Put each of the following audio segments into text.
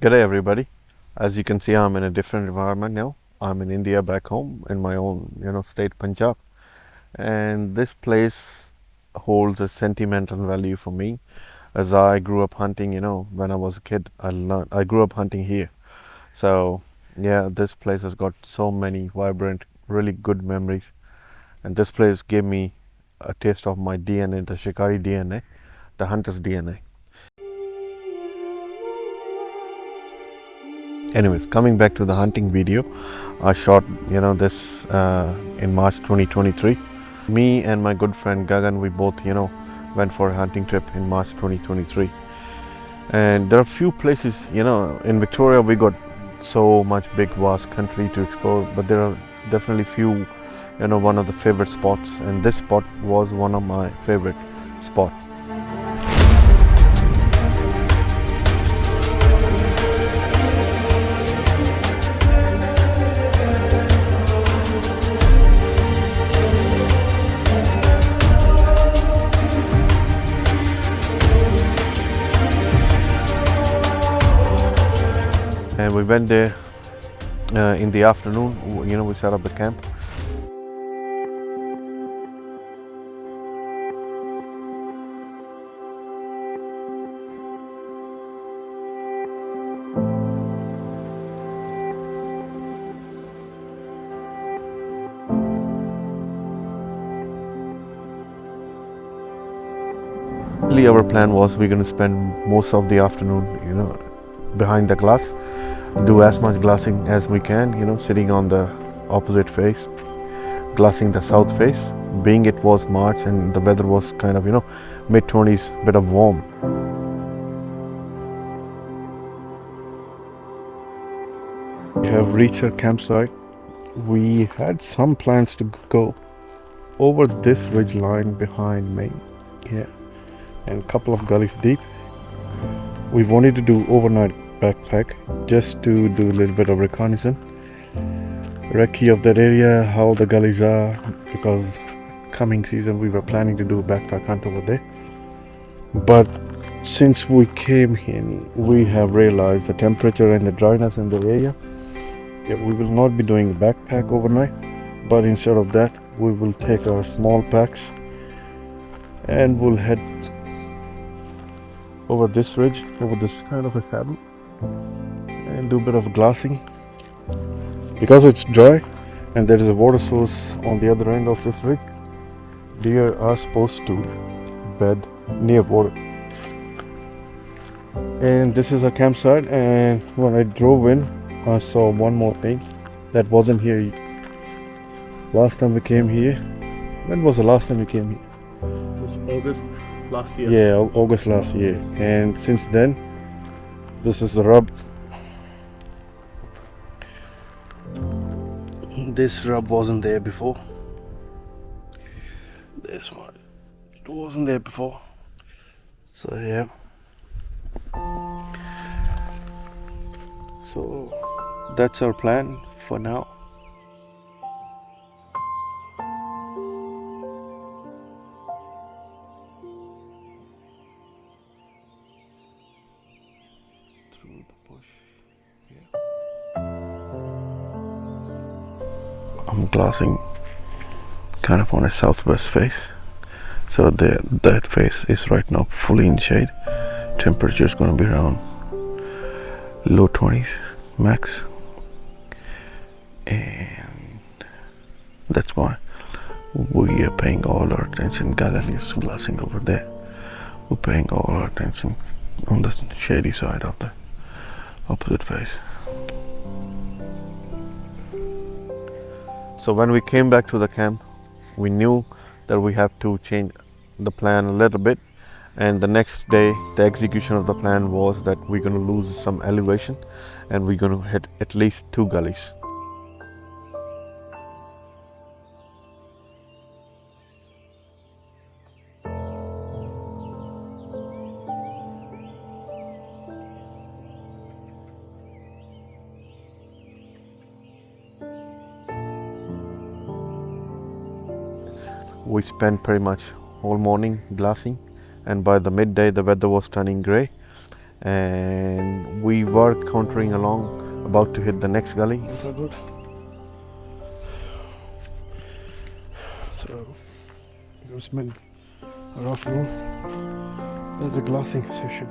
G'day everybody. As you can see, I'm in a different environment now. I'm in India back home in my own, state Punjab. And this place holds a sentimental value for me as I grew up hunting, when I was a kid. I grew up hunting here. So, yeah, this place has got so many vibrant, really good memories. And this place gave me a taste of my DNA, the Shikari DNA, the hunter's DNA. Anyways, coming back to the hunting video, I shot, this in March 2023. Me and my good friend Gagan, we both, went for a hunting trip in March 2023. And there are few places, in Victoria we got so much big vast country to explore, but there are definitely few, one of the favorite spots, and this spot was one of my favorite spot. And we went there in the afternoon. We set up the camp. Our plan was we're going to spend most of the afternoon, behind the glass, do as much glassing as we can, sitting on the opposite face, glassing the south face, being it was March and the weather was kind of, mid-20s, bit of warm. We have reached our campsite. We had some plans to go over this ridge line behind me, and a couple of gullies deep. We wanted to do overnight backpack just to do a little bit of reconnaissance, recce of that area, how the gullies are, because coming season we were planning to do a backpack hunt over there. But since we came in, we have realized the temperature and the dryness in the area. We will not be doing a backpack overnight, but instead of that we will take our small packs and we'll head over this ridge, over this kind of a saddle, and do a bit of glassing. Because it's dry and there is a water source on the other end of this ridge, deer are supposed to bed near water. And this is a campsite, and when I drove in, I saw one more thing that wasn't here last time we came here. When was the last time we came here? It was August last year. Yeah, August last year. And since then, this is the rub. This rub wasn't there before. This one, it wasn't there before. So yeah. So that's our plan for now. Through the bush here. I'm glassing kind of on a southwest face, so that face is right now fully in shade. Temperature is going to be around low 20s max, and that's why we are paying all our attention. Gagan is glassing over there. We're paying all our attention on the shady side of the opposite face. So when we came back to the camp, we knew that we have to change the plan a little bit, and the next day the execution of the plan was that we're going to lose some elevation and we're going to hit at least 2 gullies. We spent pretty much whole morning glassing, and by the midday the weather was turning grey and we were countering along, about to hit the next gully. Is that good? So, it's been a rough room. There's a glassing session.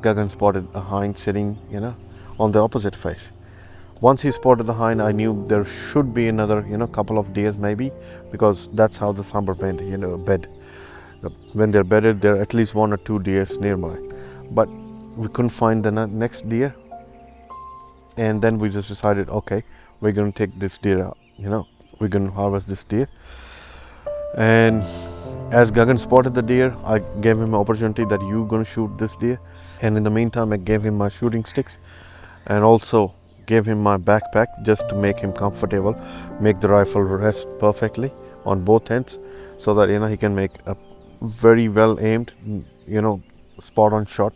Gagan spotted a hind sitting, on the opposite face. Once he spotted the hind, I knew there should be another, couple of deers maybe, because that's how the sambar bed. When they're bedded, there are at least 1 or 2 deers nearby. But we couldn't find the next deer, and then we just decided, okay, we're going to take this deer out. We're going to harvest this deer. And as Gagan spotted the deer, I gave him an opportunity that you're going to shoot this deer. And in the meantime, I gave him my shooting sticks and also gave him my backpack just to make him comfortable, make the rifle rest perfectly on both ends, so that he can make a very well aimed, spot on shot.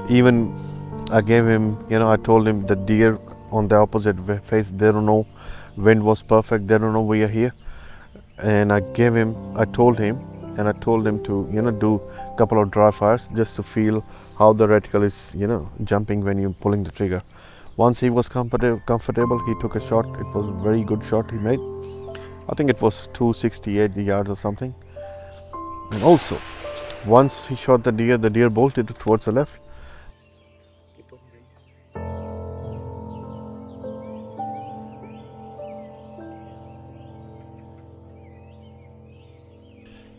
Even I gave him, I told him the deer on the opposite face, they don't know, wind was perfect, they don't know we are here. And I told him to, do a couple of dry fires just to feel how the reticle is, jumping when you're pulling the trigger. Once he was comfortable, he took a shot. It was a very good shot he made. I think it was 268 yards or something. And also, once he shot the deer bolted towards the left.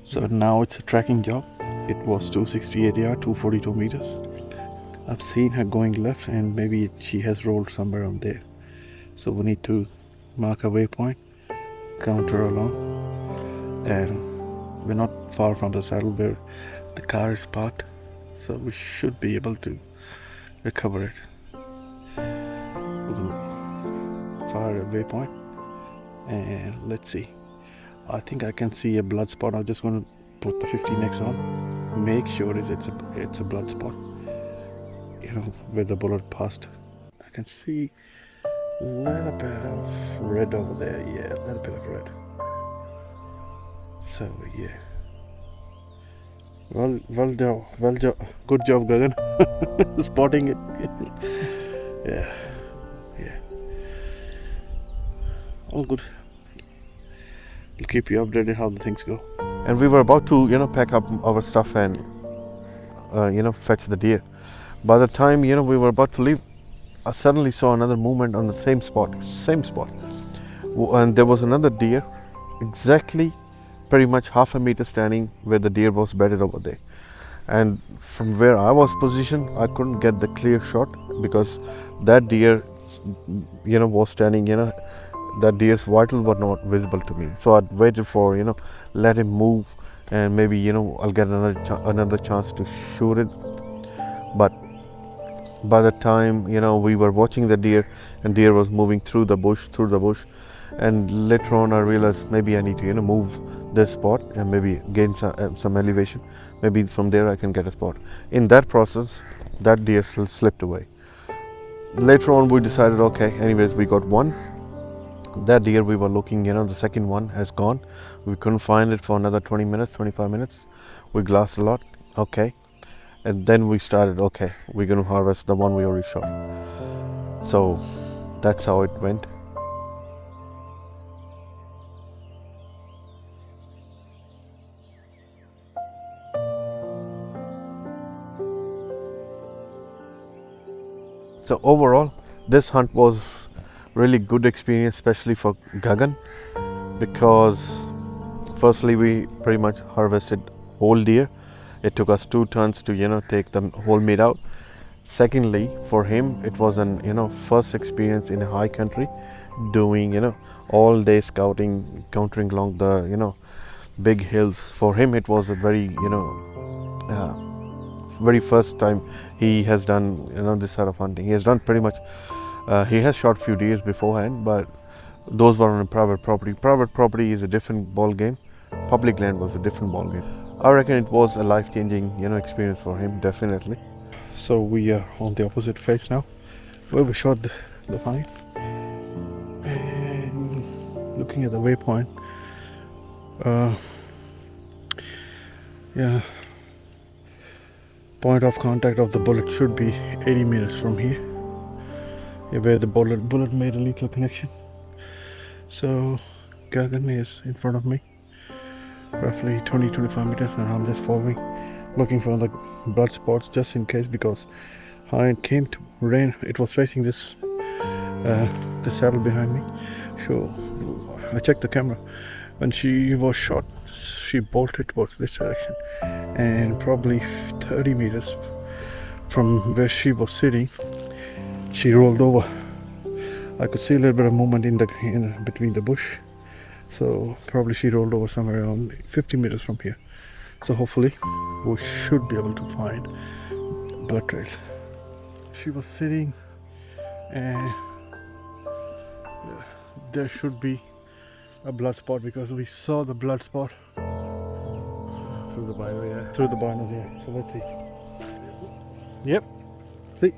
So now it's a tracking job. It was 268 yards, 242 meters. I've seen her going left, and maybe she has rolled somewhere on there. So we need to mark a waypoint, counter along, and we're not far from the saddle where the car is parked, so we should be able to recover it. We're gonna fire a waypoint, and let's see. I think I can see a blood spot. I'm just going to put the 15x on, make sure it's a blood spot, where the bullet passed. I can see a little bit of red over there. Yeah, a little bit of red. So yeah. Well job. Good job, Gagan. Spotting it. Yeah. All good. I'll keep you updated how the things go. And we were about to, pack up our stuff and, fetch the deer. By the time, we were about to leave, I suddenly saw another movement on the same spot. And there was another deer, exactly pretty much half a meter standing where the deer was bedded over there. And from where I was positioned, I couldn't get the clear shot because that deer, was standing, that deer's vitals were not visible to me. So I waited for, let him move, and maybe, I'll get another chance to shoot it. But by the time, we were watching the deer, and deer was moving through the bush, and later on I realized maybe I need to, move this spot and maybe gain some elevation. Maybe from there I can get a spot. In that process, that deer slipped away. Later on we decided, okay, anyways, we got one. That deer we were looking, the second one has gone. We couldn't find it for another 20 minutes, 25 minutes. We glassed a lot, okay. And then we started, okay, we're going to harvest the one we already shot. So that's how it went. So overall, this hunt was really good experience, especially for Gagan, because firstly we pretty much harvested whole deer. It took us 2 tons to take the whole meat out. Secondly, for him it was an first experience in a high country, doing all day scouting, countering along the big hills. For him it was a very very first time he has done this sort of hunting. He has done pretty much. He has shot few deers beforehand, but those were on a private property. Private property is a different ball game. Public land was a different ball game. I reckon it was a life-changing, experience for him, definitely. So we are on the opposite face now, where we shot the find. And looking at the waypoint, yeah, point of contact of the bullet should be 80 meters from here, where the bullet made a lethal connection. So Gagan is in front of me, roughly 20-25 meters, and I'm just following, looking for the blood spots just in case, because Hind came to rain. It was facing this the saddle behind me. So I checked the camera. When she was shot, she bolted towards this direction, and probably 30 meters from where she was sitting, she rolled over. I could see a little bit of movement in between the bush. So probably she rolled over somewhere around 50 meters from here. So hopefully we should be able to find blood trails. She was sitting, and there should be a blood spot, because we saw the blood spot Through the bino, yeah. through the binoculars. Yeah. So let's see. Yep. See,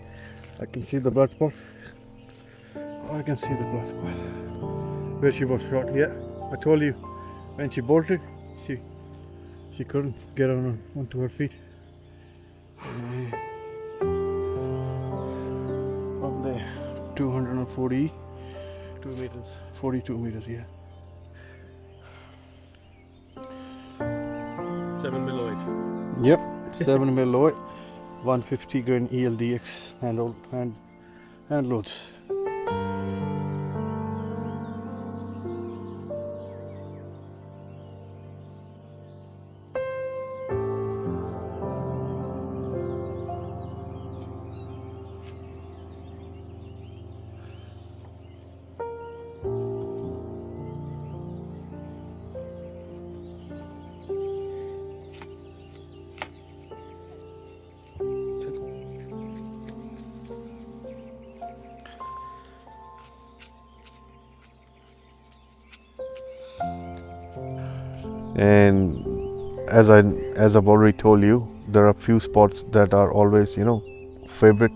I can see the blood spot. I can see the blood spot where she was shot. Yeah, I told you, when she bolted, she couldn't get onto her feet. And from there, 242 meters. 42 meters, yeah. 7 below it. Yep, 7 mil low, 150 grain ELDX hand loads. And as I've already told you, there are few spots that are always, favorite,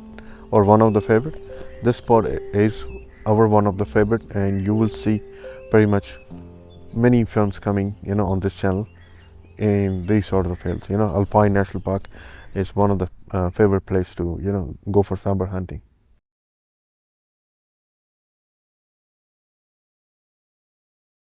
or one of the favorite. This spot is our one of the favorite, and you will see pretty much many films coming, on this channel in these sort of fields. Alpine National Park is one of the favorite place to, go for sambar hunting.